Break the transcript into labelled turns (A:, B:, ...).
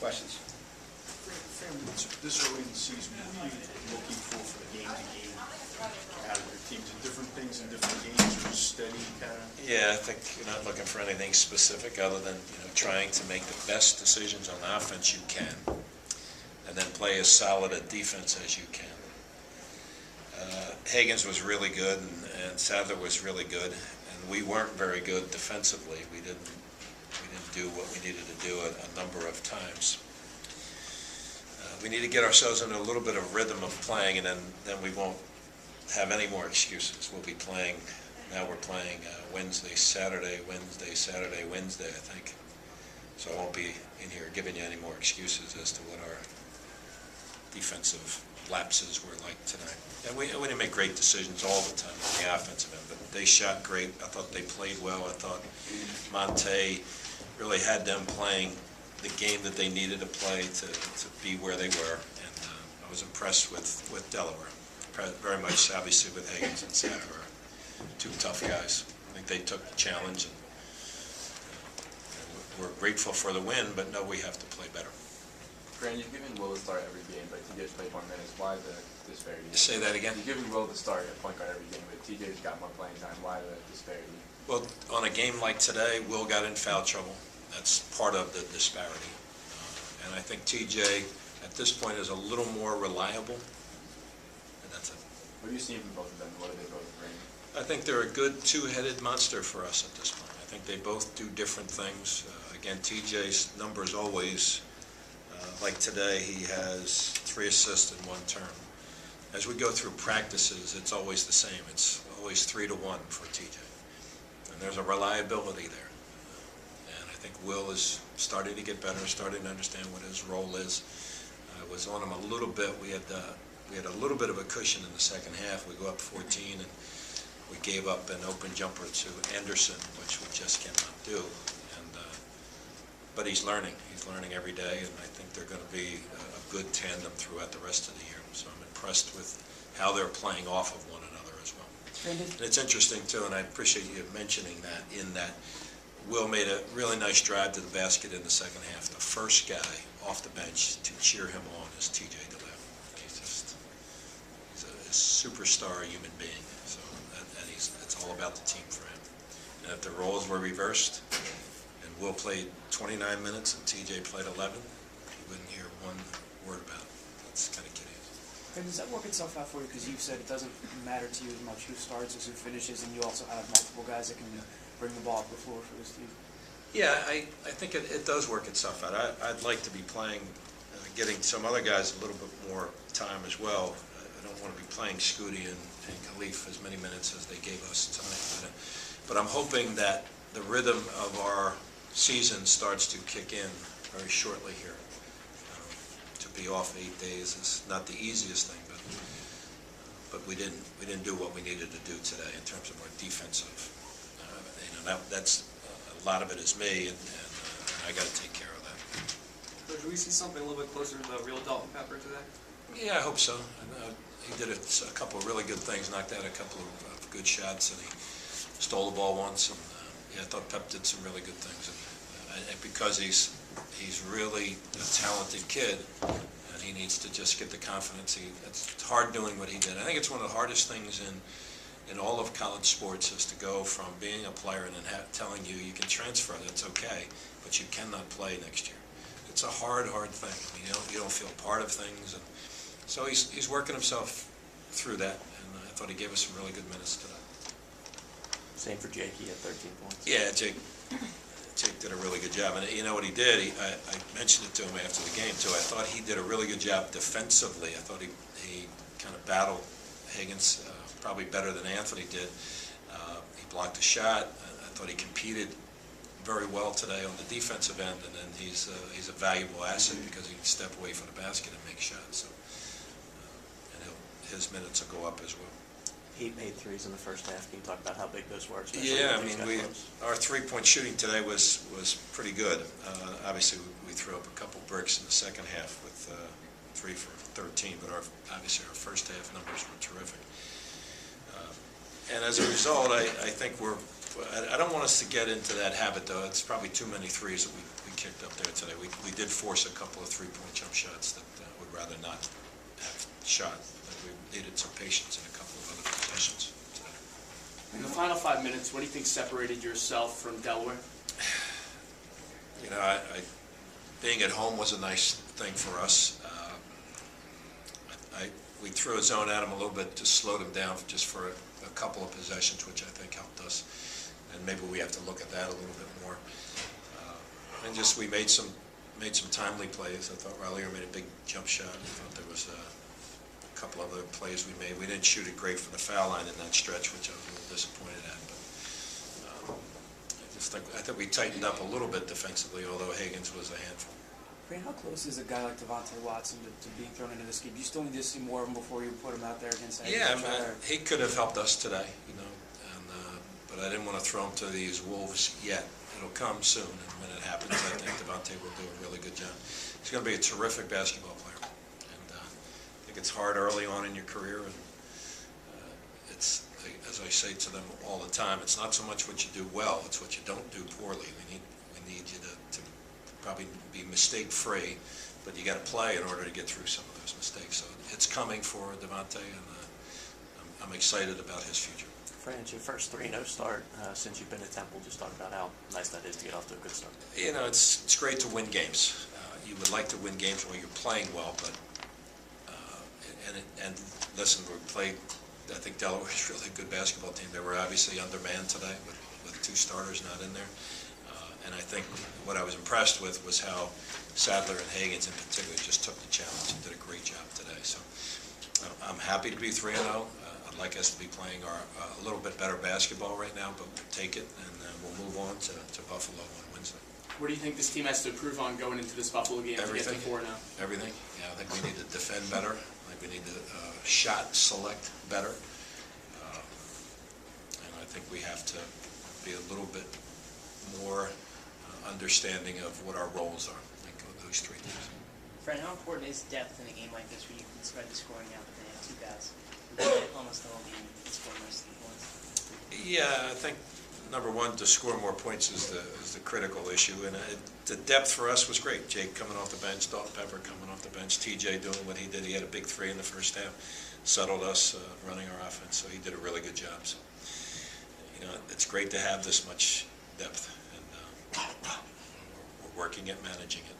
A: Questions?
B: This early in the season, what are you looking for the game-to-game out of your teams? Are different things in different games, or steady kind of?
C: Yeah, I think you're not looking for anything specific other than, trying to make the best decisions on offense you can, and then play as solid a defense as you can. Hagens was really good, and Sadler was really good, and we weren't very good defensively. We didn't do what we needed to do a number of times. We need to get ourselves into a little bit of rhythm of playing, and then we won't have any more excuses. We'll be playing, now we're playing Wednesday, Saturday, Wednesday, I think. So I won't be in here giving you any more excuses as to what our defensive lapses were like tonight. And we didn't make great decisions all the time on the offensive end, but they shot great. I thought they played well. I thought Monte really had them playing the game that they needed to play to be where they were, and I was impressed with Delaware. Very much, obviously, with Hagens and Sadler, two tough guys. I think they took the challenge, and we're grateful for the win, but know we have to play better.
D: Fran, you've given Will the start every game, but TJ's played more minutes. Why the disparity?
C: Say that again?
D: You've given Will the start at point guard every game, but TJ's got more playing time. Why the disparity?
C: Well, on a game like today, Will got in foul trouble. That's part of the disparity. And I think TJ, at this point, is a little more reliable, and that's it.
D: What have you seen from both of them? What do they both bring?
C: I think they're a good two-headed monster for us at this point. I think they both do different things. Again, TJ's numbers always, like today, he has 3 assists in 1 term. As we go through practices, it's always the same. It's always 3-1 for TJ. And there's a reliability there. And I think Will is starting to get better, starting to understand what his role is. I was on him a little bit. We had a little bit of a cushion in the second half. We go up 14, and we gave up an open jumper to Anderson, which we just cannot do. But he's learning. He's learning every day, and I think they're going to be a good tandem throughout the rest of the year. So I'm impressed with how they're playing off of one another as well. And it's interesting, too, and I appreciate you mentioning that, in that Will made a really nice drive to the basket in the second half. The first guy off the bench to cheer him on is TJ Delaware. He's a superstar human being. So, and it's all about the team for him. And if the roles were reversed, and Will played 29 minutes and TJ played 11, you wouldn't hear one word about it. That's kind of kidding.
E: And does that work itself out for you? Because you've said it doesn't matter to you as much who starts as who finishes, and you also have multiple guys that can bring the ball up the floor for this team.
C: Yeah, I think it does work itself out. I'd like to be playing, getting some other guys a little bit more time as well. I don't want to be playing Scooty and Khalif as many minutes as they gave us tonight. But I'm hoping that the rhythm of our season starts to kick in very shortly here. To be off 8 days is not the easiest thing, but we didn't do what we needed to do today in terms of our defensive. That's a lot of it is me, and I got to take care of that.
F: So do we see something a little bit closer to the real Dalton Pepper today?
C: Yeah, I hope so. He did a couple of really good things, knocked out a couple of good shots, and he stole the ball once. And I thought Pep did some really good things. And because he's really a talented kid, and he needs to just get the confidence. It's hard doing what he did. I think it's one of the hardest things in all of college sports is to go from being a player and then telling you can transfer, that's okay, but you cannot play next year. It's a hard thing. I mean, you don't feel part of things, and so he's working himself through that, and I thought he gave us some really good minutes today.
G: Same for Jake, he had 13 points.
C: Yeah, Jake did a really good job, and you know what he did? I mentioned it to him after the game too. I thought he did a really good job defensively. I thought he kind of battled Hagens probably better than Anthony did. He blocked a shot. I thought he competed very well today on the defensive end, and then he's a valuable asset because he can step away from the basket and make shots. So, and his minutes will go up as well.
G: He made threes in the first half. Can you talk about how big those were?
C: Yeah, I mean, our three-point shooting today was pretty good. Obviously, we threw up a couple bricks in the second half with 3 for 13, but obviously our first half numbers were terrific. And as a result, I think we're I don't want us to get into that habit, though. It's probably too many threes that we kicked up there today. We did force a couple of three-point jump shots that would rather not have shot. We needed some patience in a couple of other possessions today.
A: In the final 5 minutes, what do you think separated yourself from Delaware?
C: You know, being at home was a nice thing for us. We threw a zone at them a little bit to slow them down just for a couple of possessions, which I think helped us. And maybe we have to look at that a little bit more. And just we made some timely plays. I thought Raleigh made a big jump shot. I thought there was a couple other plays we made. We didn't shoot it great from the foul line in that stretch, which I was a little disappointed at. But I think we tightened up a little bit defensively, although Higgins was a handful.
E: Fran, how close is a guy like Devontae Watson to being thrown into this game? You still need to see more of him before you put him out there against that.
C: Yeah, he could have helped us today, you know, but I didn't want to throw him to these Wolves yet. It'll come soon, and when it happens, I think Devontae will do a really good job. He's going to be a terrific basketball player, and I think it's hard early on in your career, and it's, as I say to them all the time, it's not so much what you do well, it's what you don't do poorly. We need you to probably be mistake-free, but you got to play in order to get through some of those mistakes. So it's coming for Devontae, and I'm excited about his future.
G: Fran, it's your first 3-0 start since you've been at Temple. Just talk about how nice that is to get off to a good start.
C: You know, it's great to win games. You would like to win games when you're playing well, but and listen, we played. I think Delaware's really a good basketball team. They were obviously undermanned today with two starters not in there. And I think what I was impressed with was how Sadler and Higgins in particular just took the challenge and did a great job today. So I'm happy to be 3-0. I'd like us to be playing a little bit better basketball right now, but we'll take it, and we'll move on to Buffalo on Wednesday.
A: What do you think this team has to improve on going into this Buffalo game
C: Everything.
A: to get to 4-0?
C: Everything. Yeah, I think we need to defend better. I think we need to shot select better. And I think we have to be a little bit more understanding of what our roles are. I think those three things.
H: Fran, how important is depth in a game like this where you can spread the scoring out and they have two guys who can almost the whole game and score most of the points?
C: Yeah, I think number one, to score more points is the critical issue, and the depth for us was great. Jake coming off the bench, Dalton Pepper coming off the bench, TJ doing what he did. He had a big three in the first half, settled us running our offense, so he did a really good job. So, you know, it's great to have this much depth, and we're working at managing it.